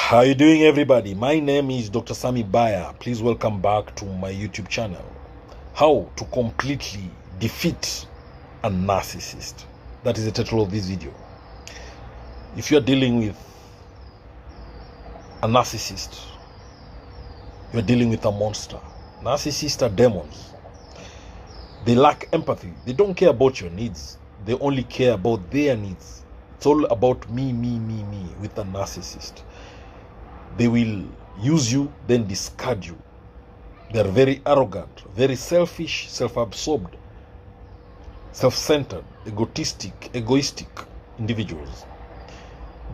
How you doing, everybody? My name is Dr. Sami Baya. Please welcome back to my YouTube channel. How to completely defeat a narcissist. That is the title of this video. If you are dealing with a narcissist, you are dealing with a monster. Narcissists are demons. They lack empathy. They don't care about your needs. They only care about their needs. It's all about me with a narcissist. They will use you, then discard you. They are very arrogant, very selfish, self-absorbed, self-centered, egoistic individuals.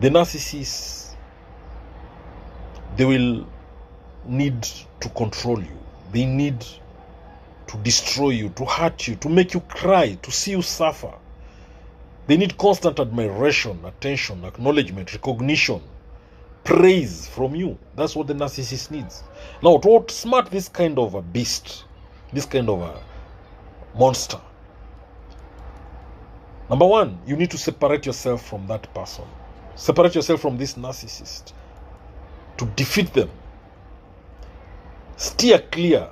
The narcissists, they will need to control you. They need to destroy you, to hurt you, to make you cry, to see you suffer. They need constant admiration, attention, acknowledgement, recognition, praise from you. That's what the narcissist needs. Now, to outsmart this kind of a beast, this kind of a monster, number one, you need to separate yourself from that person. Separate yourself from this narcissist. To defeat them, steer clear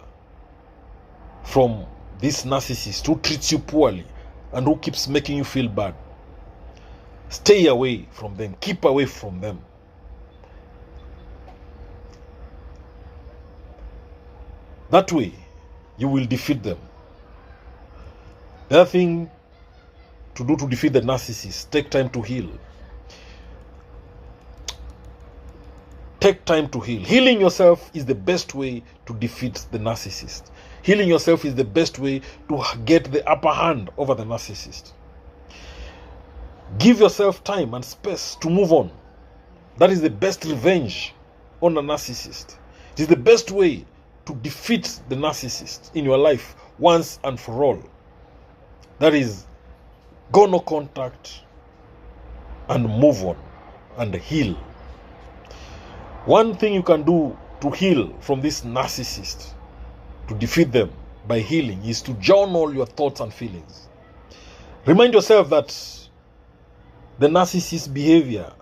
from this narcissist who treats you poorly and who keeps making you feel bad. Stay away from them. Keep away from them. That way, you will defeat them. The other thing to do to defeat the narcissist, take time to heal. Take time to heal. Healing yourself is the best way to defeat the narcissist. Healing yourself is the best way to get the upper hand over the narcissist. Give yourself time and space to move on. That is the best revenge on a narcissist. It is the best way to defeat the narcissist in your life once and for all. That is, go no contact and move on and heal. One thing you can do to heal from this narcissist, to defeat them by healing, is to journal your thoughts and feelings. Remind yourself that the narcissist's behavior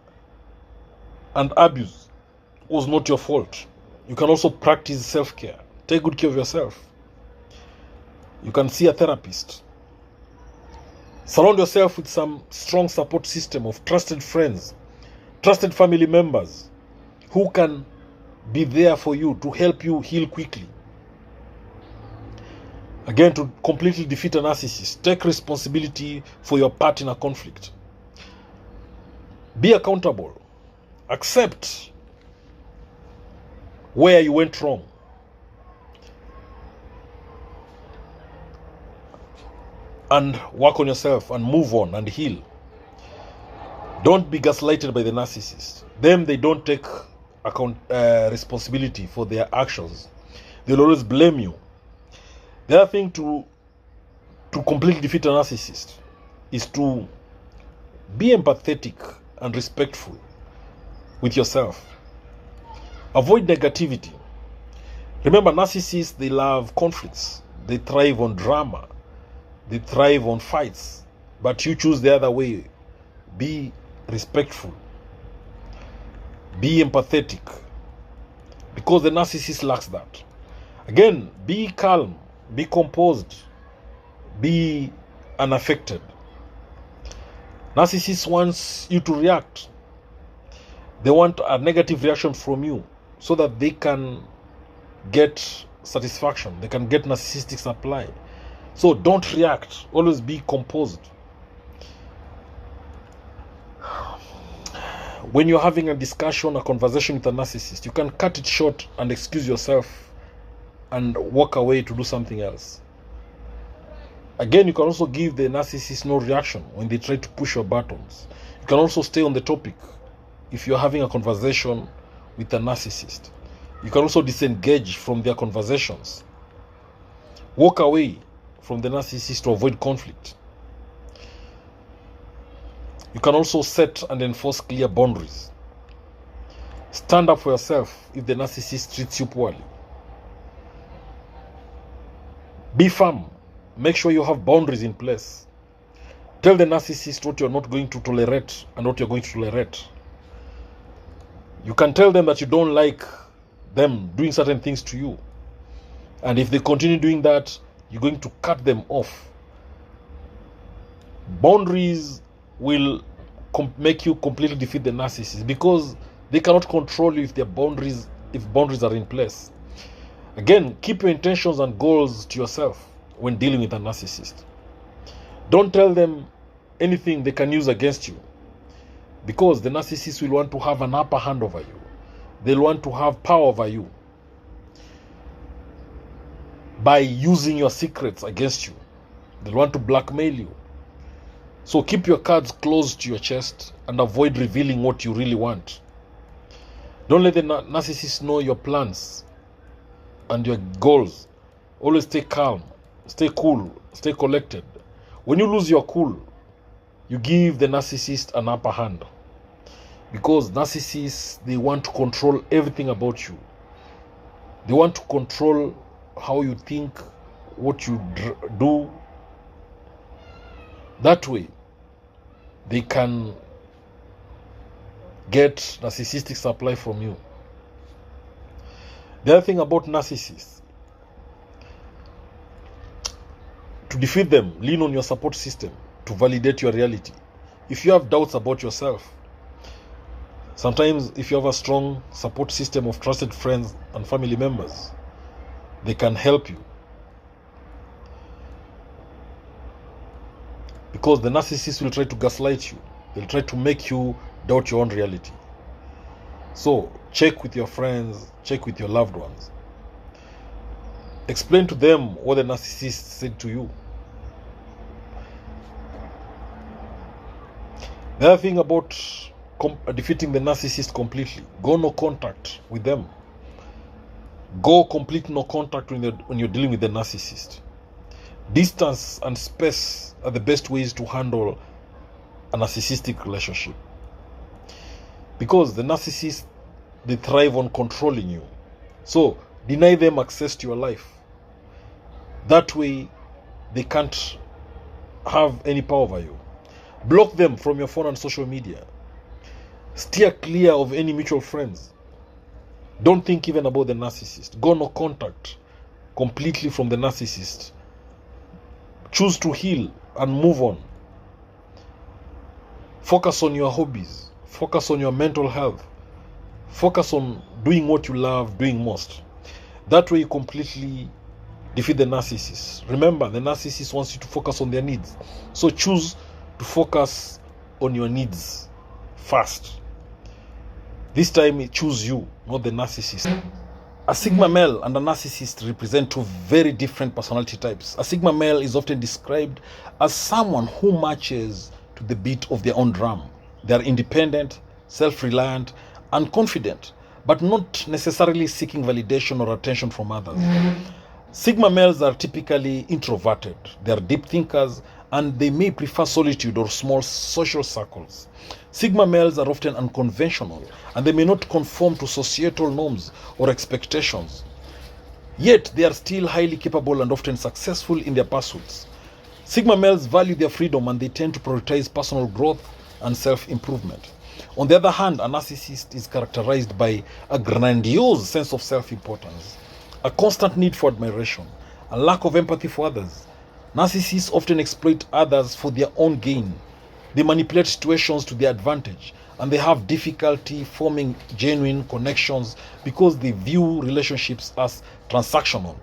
and abuse was not your fault. You can also practice self-care. Take good care of yourself. You can see a therapist. Surround yourself with some strong support system of trusted friends, trusted family members who can be there for you to help you heal quickly. Again, to completely defeat a narcissist, take responsibility for your part in a conflict. Be accountable. Accept where you went wrong. And work on yourself and move on and heal. Don't be gaslighted by the narcissist. They don't take responsibility for their actions. They'll always blame you. The other thing to completely defeat a narcissist is to be empathetic and respectful with yourself. Avoid negativity. Remember, narcissists, they love conflicts. They thrive on drama. They thrive on fights. But you choose the other way. Be respectful. Be empathetic. Because the narcissist lacks that. Again, be calm. Be composed. Be unaffected. Narcissists wants you to react. They want a negative reaction from you so that they can get satisfaction. They can get narcissistic supply. So don't react. Always be composed. When you're having a discussion, a conversation with a narcissist, you can cut it short and excuse yourself and walk away to do something else. Again, you can also give the narcissist no reaction when they try to push your buttons. You can also stay on the topic if you're having a conversation with a narcissist. You can also disengage from their conversations. Walk away from the narcissist to avoid conflict. You can also set and enforce clear boundaries. Stand up for yourself if the narcissist treats you poorly. Be firm. Make sure you have boundaries in place. Tell the narcissist what you're not going to tolerate and what you're going to tolerate. You can tell them that you don't like them doing certain things to you. And if they continue doing that, you're going to cut them off. Boundaries will make you completely defeat the narcissist, because they cannot control you if boundaries are in place. Again, keep your intentions and goals to yourself when dealing with a narcissist. Don't tell them anything they can use against you, because the narcissist will want to have an upper hand over you. They'll want to have power over you by using your secrets against you. They'll want to blackmail you. So keep your cards close to your chest and avoid revealing what you really want. Don't let the narcissist know your plans and your goals. Always stay calm, stay cool, stay collected. When you lose your cool, you give the narcissist an upper hand. Because narcissists, they want to control everything about you. They want to control how you think, what you do. That way, they can get narcissistic supply from you. The other thing about narcissists, to defeat them, lean on your support system to validate your reality. If you have doubts about yourself, sometimes if you have a strong support system of trusted friends and family members, they can help you. Because the narcissist will try to gaslight you. They'll try to make you doubt your own reality. So check with your friends, check with your loved ones. Explain to them what the narcissist said to you. The other thing about defeating the narcissist completely, go no contact with them. Go complete no contact when you're dealing with the narcissist. Distance and space are the best ways to handle a narcissistic relationship. Because the narcissists, they thrive on controlling you. So deny them access to your life. That way, they can't have any power over you. Block them from your phone and social media. Steer clear of any mutual friends. Don't think even about the narcissist. Go no contact completely from the narcissist. Choose to heal and move on. Focus on your hobbies. Focus on your mental health. Focus on doing what you love doing most. That way you completely defeat the narcissist. Remember, the narcissist wants you to focus on their needs. So choose to focus on your needs first. This time, choose you, not the narcissist. A Sigma male and a narcissist represent two very different personality types. A Sigma male is often described as someone who matches to the beat of their own drum. They are independent, self-reliant, and confident, but not necessarily seeking validation or attention from others. Sigma males are typically introverted. They are deep thinkers, and they may prefer solitude or small social circles. Sigma males are often unconventional, and they may not conform to societal norms or expectations. Yet, they are still highly capable and often successful in their pursuits. Sigma males value their freedom, and they tend to prioritize personal growth and self-improvement. On the other hand, a narcissist is characterized by a grandiose sense of self-importance, a constant need for admiration, a lack of empathy for others. Narcissists often exploit others for their own gain. They manipulate situations to their advantage, and they have difficulty forming genuine connections because they view relationships as transactional.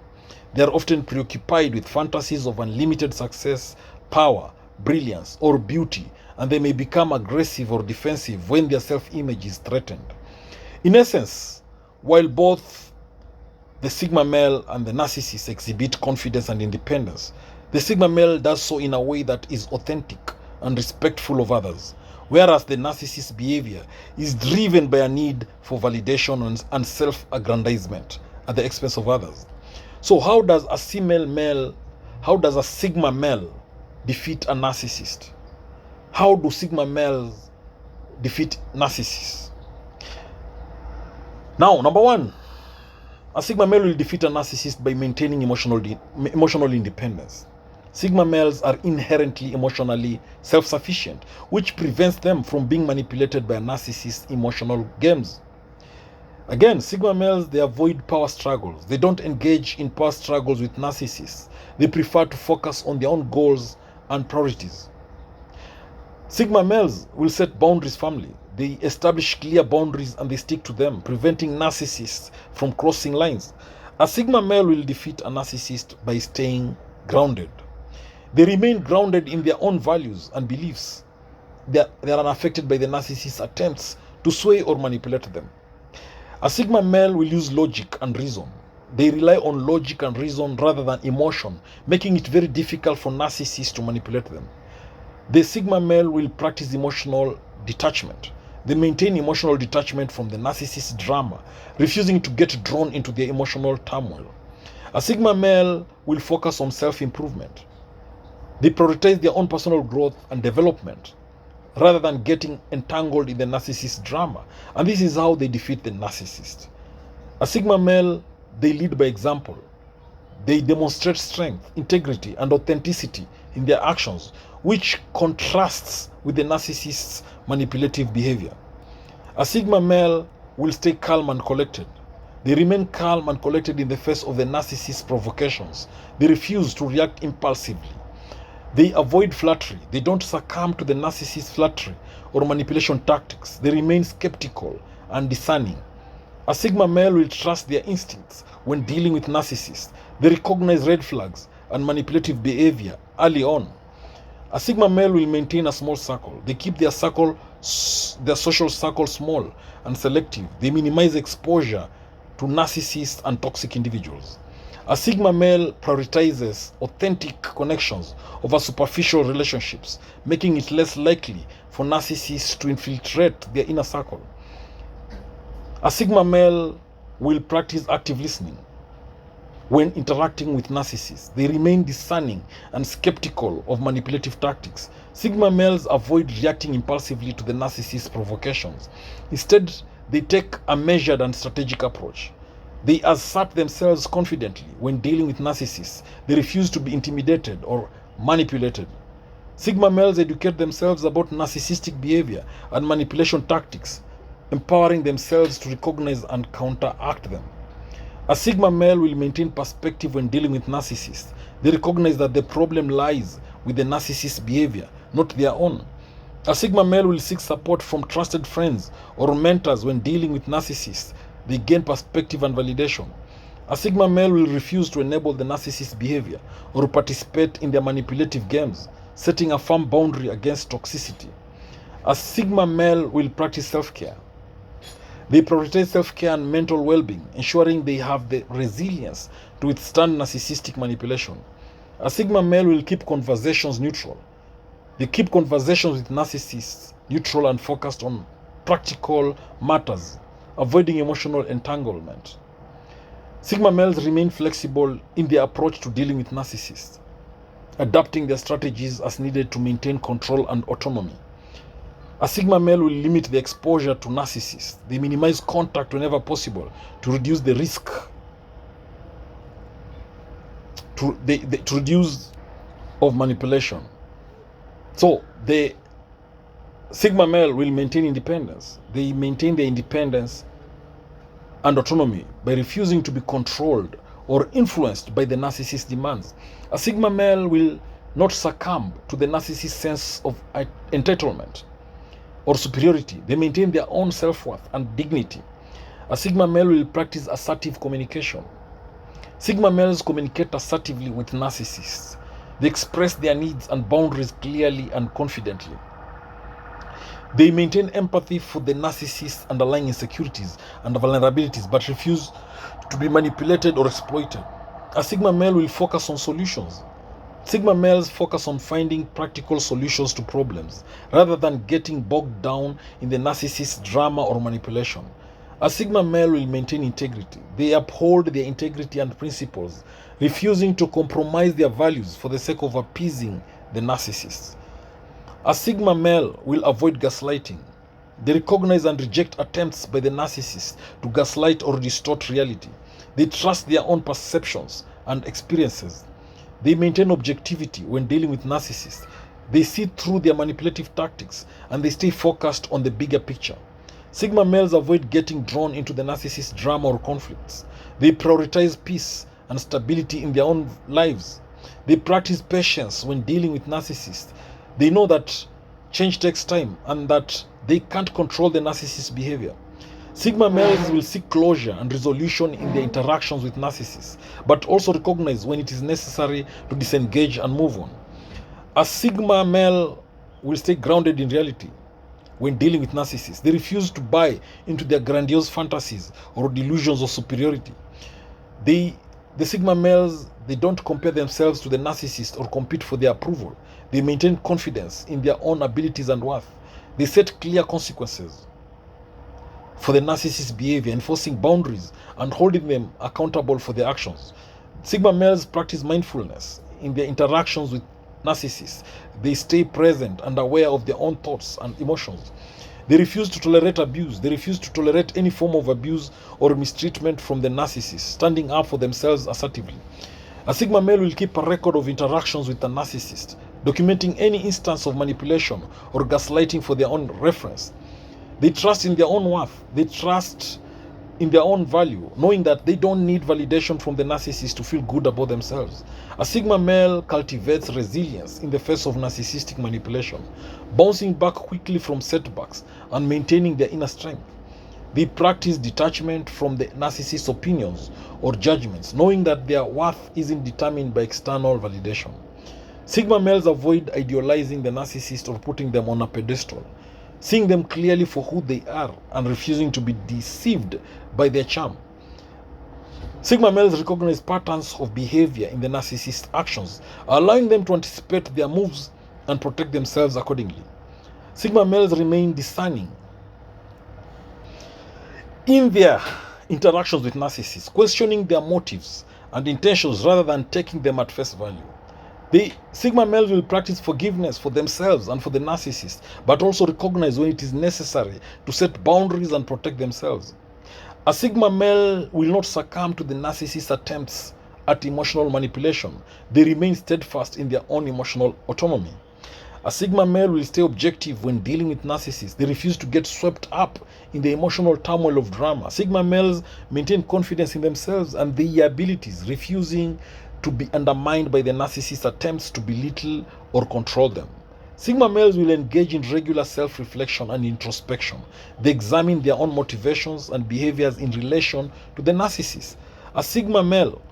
They are often preoccupied with fantasies of unlimited success, power, brilliance, or beauty, and they may become aggressive or defensive when their self-image is threatened. In essence, while both the Sigma male and the narcissist exhibit confidence and independence, the Sigma male does so in a way that is authentic and respectful of others, whereas the narcissist's behavior is driven by a need for validation and self-aggrandizement at the expense of others. So how does a Sigma male defeat a narcissist? How do Sigma males defeat narcissists? Now, number one, a Sigma male will defeat a narcissist by maintaining emotional independence. Sigma males are inherently emotionally self-sufficient, which prevents them from being manipulated by a narcissist's emotional games. Again, Sigma males, they avoid power struggles. They don't engage in power struggles with narcissists. They prefer to focus on their own goals and priorities. Sigma males will set boundaries firmly. They establish clear boundaries and they stick to them, preventing narcissists from crossing lines. A Sigma male will defeat a narcissist by staying grounded. They remain grounded in their own values and beliefs. They are unaffected by the narcissist's attempts to sway or manipulate them. A Sigma male will use logic and reason. They rely on logic and reason rather than emotion, making it very difficult for narcissists to manipulate them. The Sigma male will practice emotional detachment. They maintain emotional detachment from the narcissist's drama, refusing to get drawn into their emotional turmoil. A Sigma male will focus on self-improvement. They prioritize their own personal growth and development rather than getting entangled in the narcissist's drama. And this is how they defeat the narcissist. A Sigma male, they lead by example. They demonstrate strength, integrity, and authenticity in their actions, which contrasts with the narcissist's manipulative behavior. A Sigma male will stay calm and collected. They remain calm and collected in the face of the narcissist's provocations. They refuse to react impulsively. They avoid flattery. They don't succumb to the narcissist's flattery or manipulation tactics. They remain skeptical and discerning. A Sigma male will trust their instincts when dealing with narcissists. They recognize red flags and manipulative behavior early on. A Sigma male will maintain a small circle. They keep their social circle small and selective. They minimize exposure to narcissists and toxic individuals. A Sigma male prioritizes authentic connections over superficial relationships, making it less likely for narcissists to infiltrate their inner circle. A Sigma male will practice active listening when interacting with narcissists. They remain discerning and skeptical of manipulative tactics. Sigma males avoid reacting impulsively to the narcissist's provocations. Instead, they take a measured and strategic approach. They assert themselves confidently when dealing with narcissists. They refuse to be intimidated or manipulated. Sigma males educate themselves about narcissistic behavior and manipulation tactics, empowering themselves to recognize and counteract them. A Sigma male will maintain perspective when dealing with narcissists. They recognize that the problem lies with the narcissist's behavior, not their own. A Sigma male will seek support from trusted friends or mentors when dealing with narcissists. They gain perspective and validation. A Sigma male will refuse to enable the narcissist's behavior or participate in their manipulative games, setting a firm boundary against toxicity. A Sigma male will practice self-care. They prioritize self-care and mental well-being, ensuring they have the resilience to withstand narcissistic manipulation. A Sigma male will keep conversations neutral. They keep conversations with narcissists neutral and focused on practical matters, avoiding emotional entanglement. Sigma males remain flexible in their approach to dealing with narcissists, adapting their strategies as needed to maintain control and autonomy. A Sigma male will limit the exposure to narcissists. They minimize contact whenever possible to reduce the risk, to reduce of manipulation. So the Sigma male will maintain independence. They maintain their independence and autonomy by refusing to be controlled or influenced by the narcissist's demands. A Sigma male will not succumb to the narcissist's sense of entitlement or superiority. They maintain their own self-worth and dignity. A Sigma male will practice assertive communication. Sigma males communicate assertively with narcissists. They express their needs and boundaries clearly and confidently. They maintain empathy for the narcissist's underlying insecurities and vulnerabilities, but refuse to be manipulated or exploited. A Sigma male will focus on solutions. Sigma males focus on finding practical solutions to problems rather than getting bogged down in the narcissist's drama or manipulation. A Sigma male will maintain integrity. They uphold their integrity and principles, refusing to compromise their values for the sake of appeasing the narcissist. A Sigma male will avoid gaslighting. They recognize and reject attempts by the narcissist to gaslight or distort reality. They trust their own perceptions and experiences. They maintain objectivity when dealing with narcissists. They see through their manipulative tactics and they stay focused on the bigger picture. Sigma males avoid getting drawn into the narcissist drama or conflicts. They prioritize peace and stability in their own lives. They practice patience when dealing with narcissists. They know that change takes time and that they can't control the narcissist's behavior. Sigma males will seek closure and resolution in their interactions with narcissists, but also recognize when it is necessary to disengage and move on. A Sigma male will stay grounded in reality when dealing with narcissists. They refuse to buy into their grandiose fantasies or delusions of superiority. The Sigma males, they don't compare themselves to the narcissist or compete for their approval. They maintain confidence in their own abilities and worth. They set clear consequences for the narcissist's behavior, enforcing boundaries and holding them accountable for their actions. Sigma males practice mindfulness in their interactions with narcissists. They stay present and aware of their own thoughts and emotions. They refuse to tolerate abuse. They refuse to tolerate any form of abuse or mistreatment from the narcissist, standing up for themselves assertively. A Sigma male will keep a record of interactions with the narcissist, documenting any instance of manipulation or gaslighting for their own reference. They trust in their own worth. They trust in their own value, knowing that they don't need validation from the narcissist to feel good about themselves. A Sigma male cultivates resilience in the face of narcissistic manipulation, bouncing back quickly from setbacks and maintaining their inner strength. They practice detachment from the narcissist's opinions or judgments, knowing that their worth isn't determined by external validation. Sigma males avoid idealizing the narcissist or putting them on a pedestal, seeing them clearly for who they are and refusing to be deceived by their charm. Sigma males recognize patterns of behavior in the narcissist's actions, allowing them to anticipate their moves and protect themselves accordingly. Sigma males remain discerning in their interactions with narcissists, questioning their motives and intentions rather than taking them at face value. The Sigma males will practice forgiveness for themselves and for the narcissist, but also recognize when it is necessary to set boundaries and protect themselves. A Sigma male will not succumb to the narcissist's attempts at emotional manipulation. They remain steadfast in their own emotional autonomy. A Sigma male will stay objective when dealing with narcissists. They refuse to get swept up in the emotional turmoil of drama. Sigma males maintain confidence in themselves and their abilities, refusing to be undermined by the narcissist's attempts to belittle or control them. Sigma males will engage in regular self-reflection and introspection. They examine their own motivations and behaviors in relation to the narcissist. A Sigma male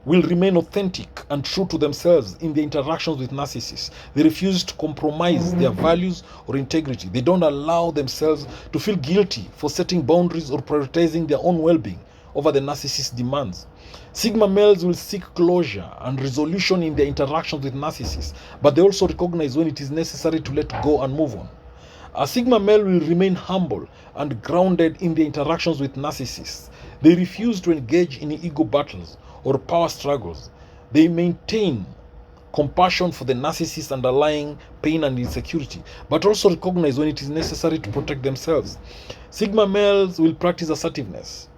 will remain authentic and true to themselves in their interactions with narcissists. They refuse to compromise their values or integrity. They don't allow themselves to feel guilty for setting boundaries or prioritizing their own well-being over the narcissist's demands. Sigma males will seek closure and resolution in their interactions with narcissists, but they also recognize when it is necessary to let go and move on. A Sigma male will remain humble and grounded in their interactions with narcissists. They refuse to engage in ego battles or power struggles. They maintain compassion for the narcissist's underlying pain and insecurity, but also recognize when it is necessary to protect themselves. Sigma males will practice assertiveness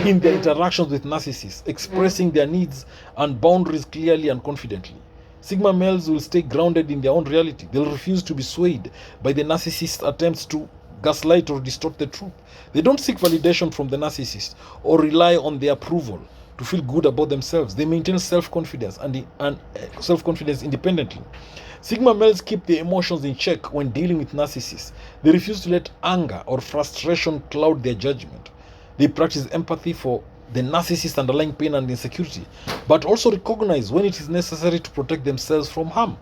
in their interactions with narcissists, expressing their needs and boundaries clearly and confidently. Sigma males will stay grounded in their own reality. They'll refuse to be swayed by the narcissist's attempts to gaslight or distort the truth. They don't seek validation from the narcissist or rely on their approval to feel good about themselves. They maintain self-confidence and self-confidence independently. Sigma males keep their emotions in check when dealing with narcissists. They refuse to let anger or frustration cloud their judgment. They practice empathy for the narcissist's underlying pain and insecurity, but also recognize when it is necessary to protect themselves from harm.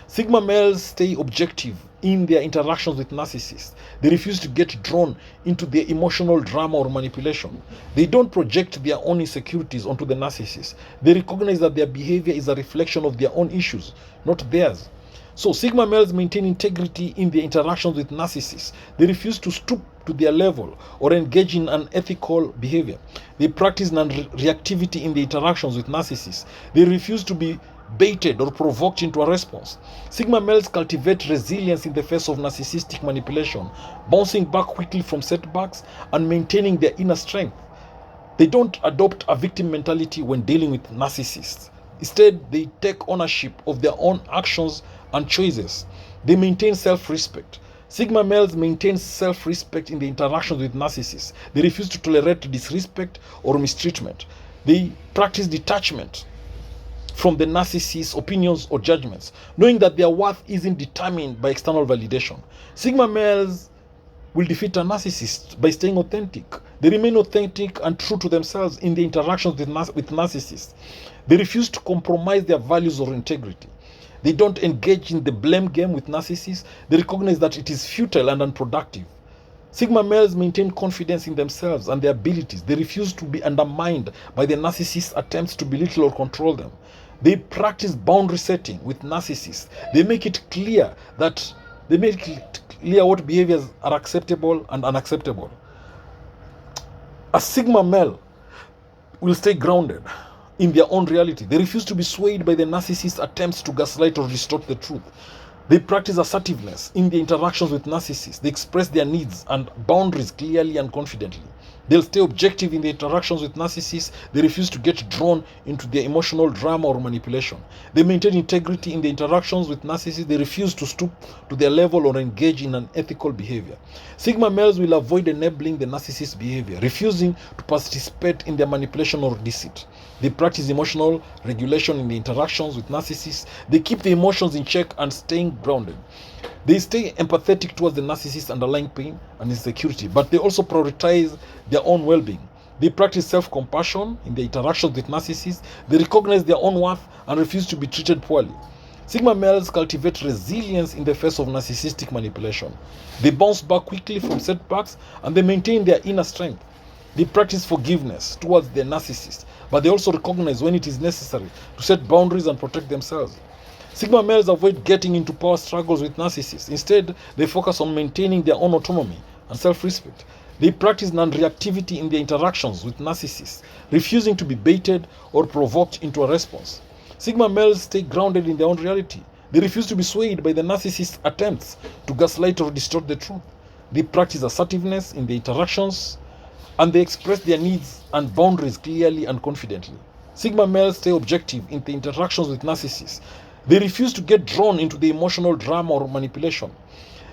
Sigma males stay objective in their interactions with narcissists. They refuse to get drawn into their emotional drama or manipulation. They don't project their own insecurities onto the narcissist. They recognize that their behavior is a reflection of their own issues, not theirs. So Sigma males maintain integrity in their interactions with narcissists. They refuse to stoop to their level or engage in unethical behavior. They practice non-reactivity in their interactions with narcissists. They refuse to be baited or provoked into a response. Sigma males cultivate resilience in the face of narcissistic manipulation, bouncing back quickly from setbacks and maintaining their inner strength. They don't adopt a victim mentality when dealing with narcissists. Instead, they take ownership of their own actions and choices. They maintain self-respect, Sigma males maintain self-respect in the interactions with narcissists. They refuse to tolerate disrespect or mistreatment. They practice detachment from the narcissist's opinions or judgments, knowing that their worth isn't determined by external validation. Sigma males will defeat a narcissist by staying authentic. They remain authentic and true to themselves in their interactions with narcissists. They refuse to compromise their values or integrity. They don't engage in the blame game with narcissists. They recognize that it is futile and unproductive. Sigma males maintain confidence in themselves and their abilities. They refuse to be undermined by the narcissist's attempts to belittle or control them. They practice boundary setting with narcissists. They make it clear what behaviors are acceptable and unacceptable. A Sigma male will stay grounded in their own reality. They refuse to be swayed by the narcissist's attempts to gaslight or distort the truth. They practice assertiveness in their interactions with narcissists. They express their needs and boundaries clearly and confidently. They'll stay objective in their interactions with narcissists. They refuse to get drawn into their emotional drama or manipulation. They maintain integrity in their interactions with narcissists. They refuse to stoop to their level or engage in unethical behavior. Sigma males will avoid enabling the narcissist's behavior, refusing to participate in their manipulation or deceit. They practice emotional regulation in the interactions with narcissists. They keep the emotions in check and staying grounded. They stay empathetic towards the narcissist's underlying pain and insecurity, but they also prioritize their own well-being. They practice self-compassion in their interactions with narcissists. They recognize their own worth and refuse to be treated poorly. Sigma males cultivate resilience in the face of narcissistic manipulation. They bounce back quickly from setbacks and they maintain their inner strength. They practice forgiveness towards their narcissist, but they also recognize when it is necessary to set boundaries and protect themselves. Sigma males avoid getting into power struggles with narcissists. Instead, they focus on maintaining their own autonomy and self-respect. They practice non-reactivity in their interactions with narcissists, refusing to be baited or provoked into a response. Sigma males stay grounded in their own reality. They refuse to be swayed by the narcissist's attempts to gaslight or distort the truth. They practice assertiveness in their interactions, and they express their needs and boundaries clearly and confidently. Sigma males stay objective in their interactions with narcissists. They refuse to get drawn into the emotional drama or manipulation.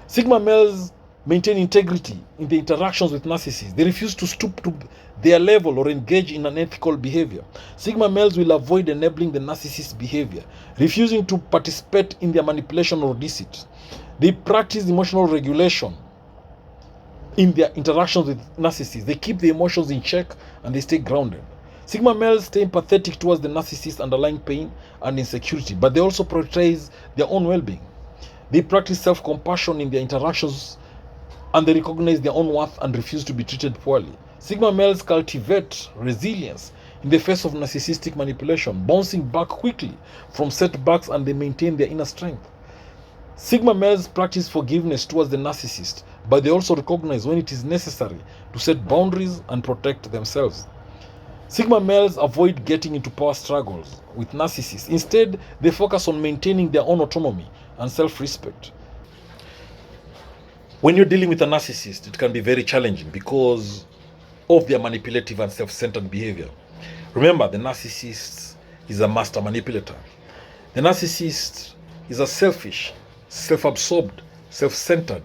Sigma males maintain integrity in their interactions with narcissists. They refuse to stoop to their level or engage in unethical behavior. Sigma males will avoid enabling the narcissist's behavior, refusing to participate in their manipulation or deceit. They practice emotional regulation in their interactions with narcissists. They keep the emotions in check and they stay grounded. Sigma males stay empathetic towards the narcissist's underlying pain and insecurity, but they also prioritize their own well-being. They practice self-compassion in their interactions and they recognize their own worth and refuse to be treated poorly. Sigma males cultivate resilience in the face of narcissistic manipulation, bouncing back quickly from setbacks, and they maintain their inner strength. Sigma males practice forgiveness towards the narcissist, but they also recognize when it is necessary to set boundaries and protect themselves. Sigma males avoid getting into power struggles with narcissists. Instead, they focus on maintaining their own autonomy and self-respect. When you're dealing with a narcissist, it can be very challenging because of their manipulative and self-centered behavior. Remember, the narcissist is a master manipulator. The narcissist is a selfish, self-absorbed, self-centered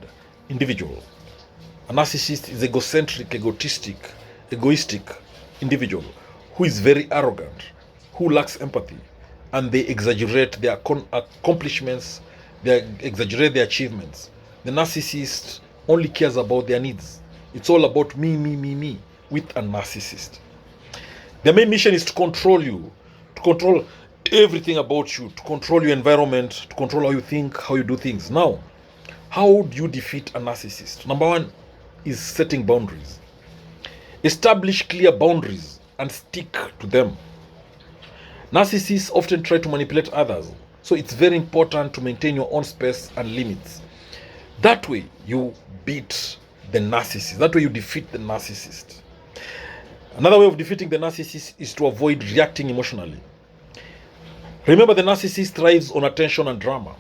individual. A narcissist is egocentric, egoistic individual who is very arrogant, who lacks empathy, and they exaggerate their accomplishments, they exaggerate their achievements. The narcissist only cares about their needs. It's all about me with a narcissist. Their main mission is to control you, to control everything about you, to control your environment, to control how you think, how you do things. Now, how do you defeat a narcissist? Number one is setting boundaries. Establish clear boundaries and stick to them. Narcissists often try to manipulate others, so it's very important to maintain your own space and limits. That way you beat the narcissist. That way you defeat the narcissist. Another way of defeating the narcissist is to avoid reacting emotionally. Remember, the narcissist thrives on attention and drama.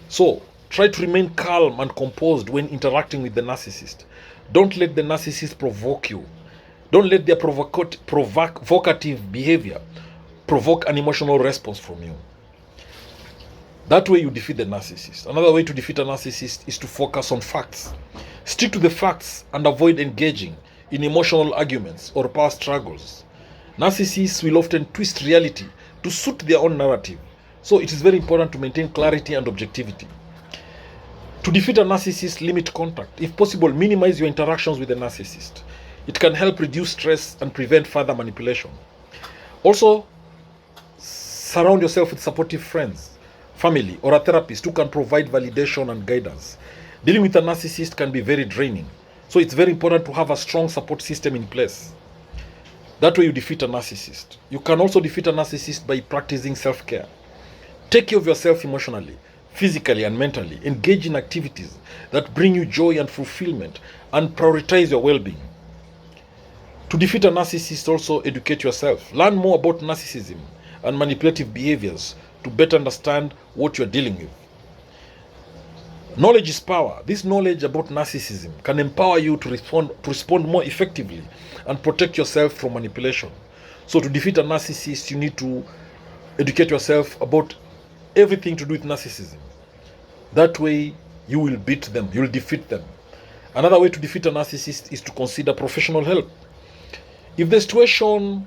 So try to remain calm and composed when interacting with the narcissist. Don't let the narcissist provoke you. Don't let their provocative behavior provoke an emotional response from you. That way you defeat the narcissist. Another way to defeat a narcissist is to focus on facts. Stick to the facts and avoid engaging in emotional arguments or power struggles. Narcissists will often twist reality to suit their own narrative. So it is very important to maintain clarity and objectivity. To defeat a narcissist, limit contact. If possible, minimize your interactions with the narcissist. It can help reduce stress and prevent further manipulation. Also, surround yourself with supportive friends, family, or a therapist who can provide validation and guidance. Dealing with a narcissist can be very draining. So it's very important to have a strong support system in place. That way you defeat a narcissist. You can also defeat a narcissist by practicing self-care. Take care of yourself emotionally, physically, and mentally. Engage in activities that bring you joy and fulfillment, and prioritize your well-being. To defeat a narcissist, also educate yourself. Learn more about narcissism and manipulative behaviors to better understand what you're dealing with. Knowledge is power. This knowledge about narcissism can empower you to respond more effectively and protect yourself from manipulation. So to defeat a narcissist, you need to educate yourself about everything to do with narcissism. That way you will beat them, you will defeat them. Another way to defeat a narcissist is to consider professional help. If the situation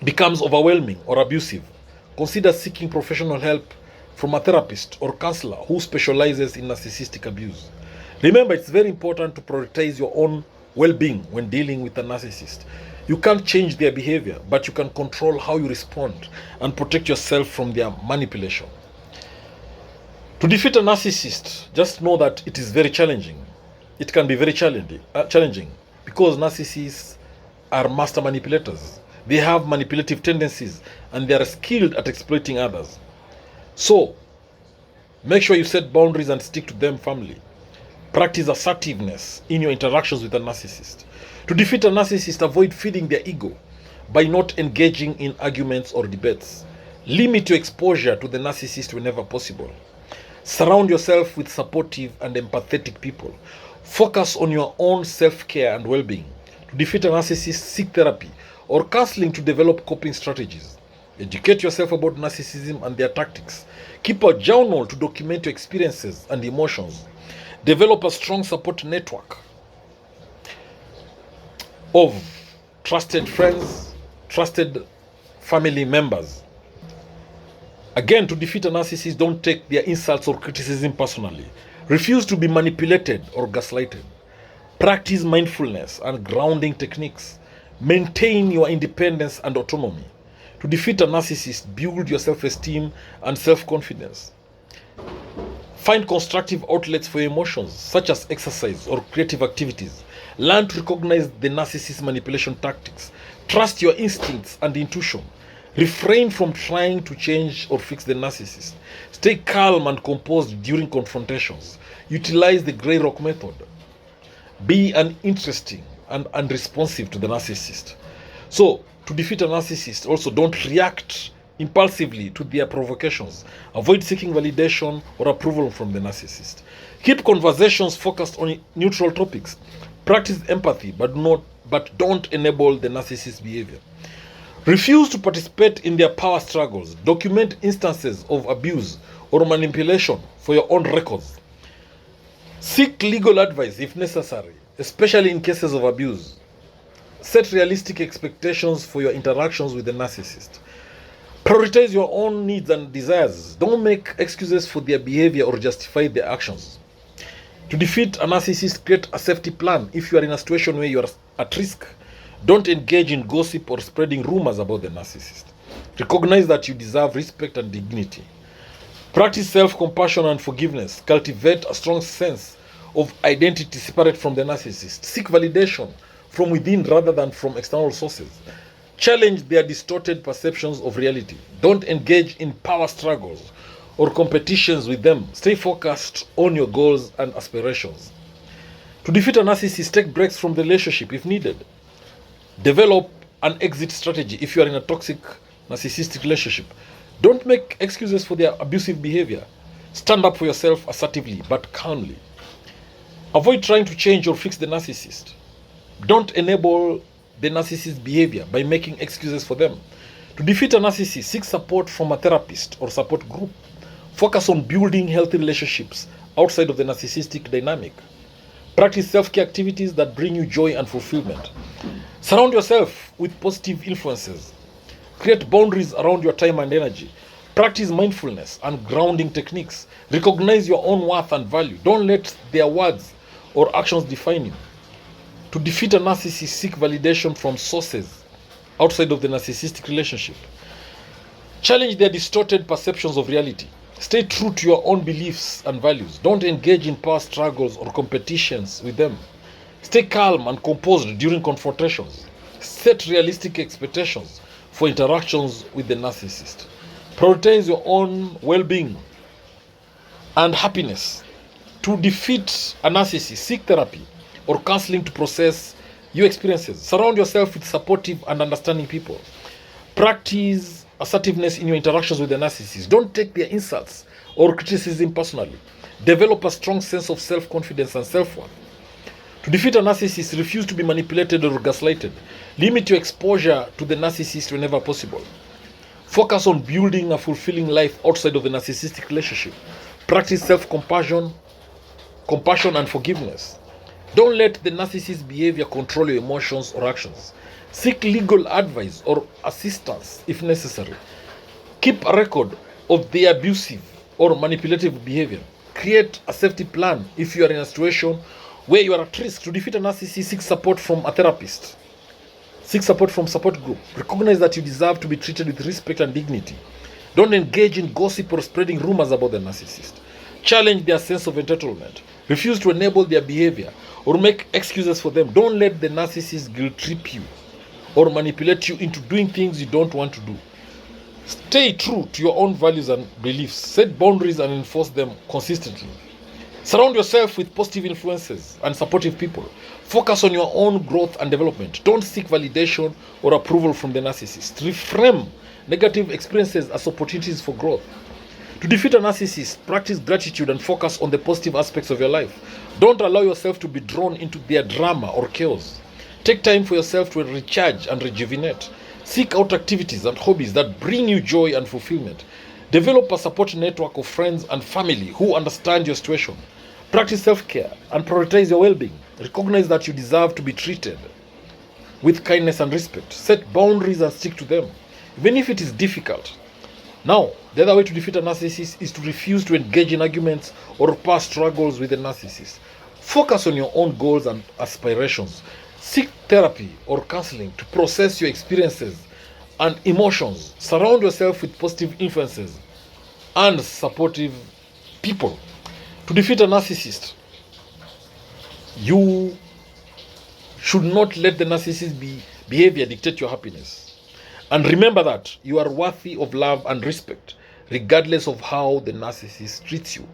becomes overwhelming or abusive, consider seeking professional help from a therapist or counselor who specializes in narcissistic abuse. Remember, it's very important to prioritize your own well-being when dealing with a narcissist. You can't change their behavior, but you can control how you respond and protect yourself from their manipulation. To defeat a narcissist, just know that it is very challenging. It can be very challenging because narcissists are master manipulators. They have manipulative tendencies and they are skilled at exploiting others. So, make sure you set boundaries and stick to them firmly. Practice assertiveness in your interactions with a narcissist. To defeat a narcissist, avoid feeding their ego by not engaging in arguments or debates. Limit your exposure to the narcissist whenever possible. Surround yourself with supportive and empathetic people. Focus on your own self-care and well-being. To defeat a narcissist, seek therapy or counseling to develop coping strategies. Educate yourself about narcissism and their tactics. Keep a journal to document your experiences and emotions. Develop a strong support network of trusted friends, trusted family members. Again, to defeat a narcissist, don't take their insults or criticism personally. Refuse to be manipulated or gaslighted. Practice mindfulness and grounding techniques. Maintain your independence and autonomy. To defeat a narcissist, build your self-esteem and self-confidence. Find constructive outlets for your emotions, such as exercise or creative activities. Learn to recognize the narcissist's manipulation tactics. Trust your instincts and intuition. Refrain from trying to change or fix the narcissist. Stay calm and composed during confrontations. Utilize the gray rock method. Be uninteresting and unresponsive to the narcissist. So, to defeat a narcissist, also don't react impulsively to their provocations. Avoid seeking validation or approval from the narcissist. Keep conversations focused on neutral topics. Practice empathy, but don't enable the narcissist's behavior. Refuse to participate in their power struggles. Document instances of abuse or manipulation for your own records. Seek legal advice if necessary, especially in cases of abuse. Set realistic expectations for your interactions with the narcissist. Prioritize your own needs and desires. Don't make excuses for their behavior or justify their actions. To defeat a narcissist, create a safety plan if you are in a situation where you are at risk. Don't engage in gossip or spreading rumors about the narcissist. Recognize that you deserve respect and dignity. Practice self-compassion and forgiveness. Cultivate a strong sense of identity separate from the narcissist. Seek validation from within rather than from external sources. Challenge their distorted perceptions of reality. Don't engage in power struggles or competitions with them. Stay focused on your goals and aspirations. To defeat a narcissist, take breaks from the relationship if needed. Develop an exit strategy if you are in a toxic narcissistic relationship. Don't make excuses for their abusive behavior. Stand up for yourself assertively but calmly. Avoid trying to change or fix the narcissist. Don't enable the narcissist's behavior by making excuses for them. To defeat a narcissist, seek support from a therapist or support group Focus on building healthy relationships outside of the narcissistic dynamic. Practice self-care activities that bring you joy and fulfillment. Surround yourself with positive influences. Create boundaries around your time and energy. Practice mindfulness and grounding techniques. Recognize your own worth and value. Don't let their words or actions define you. To defeat a narcissist, seek validation from sources outside of the narcissistic relationship. Challenge their distorted perceptions of reality. Stay true to your own beliefs and values. Don't engage in power struggles or competitions with them. Stay calm and composed during confrontations. Set realistic expectations for interactions with the narcissist. Prioritize your own well-being and happiness. To defeat a narcissist, seek therapy or counseling to process your experiences. Surround yourself with supportive and understanding people. Practice assertiveness in your interactions with the narcissist. Don't take their insults or criticism personally. Develop a strong sense of self-confidence and self-worth. To defeat a narcissist, refuse to be manipulated or gaslighted. Limit your exposure to the narcissist whenever possible. Focus on building a fulfilling life outside of the narcissistic relationship. Practice self-compassion, compassion and forgiveness. Don't let the narcissist's behavior control your emotions or actions. Seek legal advice or assistance if necessary. Keep a record of the abusive or manipulative behavior. Create a safety plan if you are in a situation where you are at risk. To defeat a narcissist, seek support from a therapist. Seek support from support group. Recognize that you deserve to be treated with respect and dignity. Don't engage in gossip or spreading rumors about the narcissist. Challenge their sense of entitlement. Refuse to enable their behavior or make excuses for them. Don't let the narcissist guilt trip you or manipulate you into doing things you don't want to do. Stay true to your own values and beliefs. Set boundaries and enforce them consistently. Surround yourself with positive influences and supportive people. Focus on your own growth and development. Don't seek validation or approval from the narcissist. Reframe negative experiences as opportunities for growth. To defeat a narcissist, practice gratitude and focus on the positive aspects of your life. Don't allow yourself to be drawn into their drama or chaos. Take time for yourself to recharge and rejuvenate. Seek out activities and hobbies that bring you joy and fulfillment. Develop a support network of friends and family who understand your situation. Practice self-care and prioritize your well-being. Recognize that you deserve to be treated with kindness and respect. Set boundaries and stick to them, even if it is difficult. Now, the other way to defeat a narcissist is to refuse to engage in arguments or past struggles with a narcissist. Focus on your own goals and aspirations. Seek therapy or counseling to process your experiences and emotions. Surround yourself with positive influences and supportive people. To defeat a narcissist, you should not let the narcissist's behavior dictate your happiness. And remember that you are worthy of love and respect, regardless of how the narcissist treats you.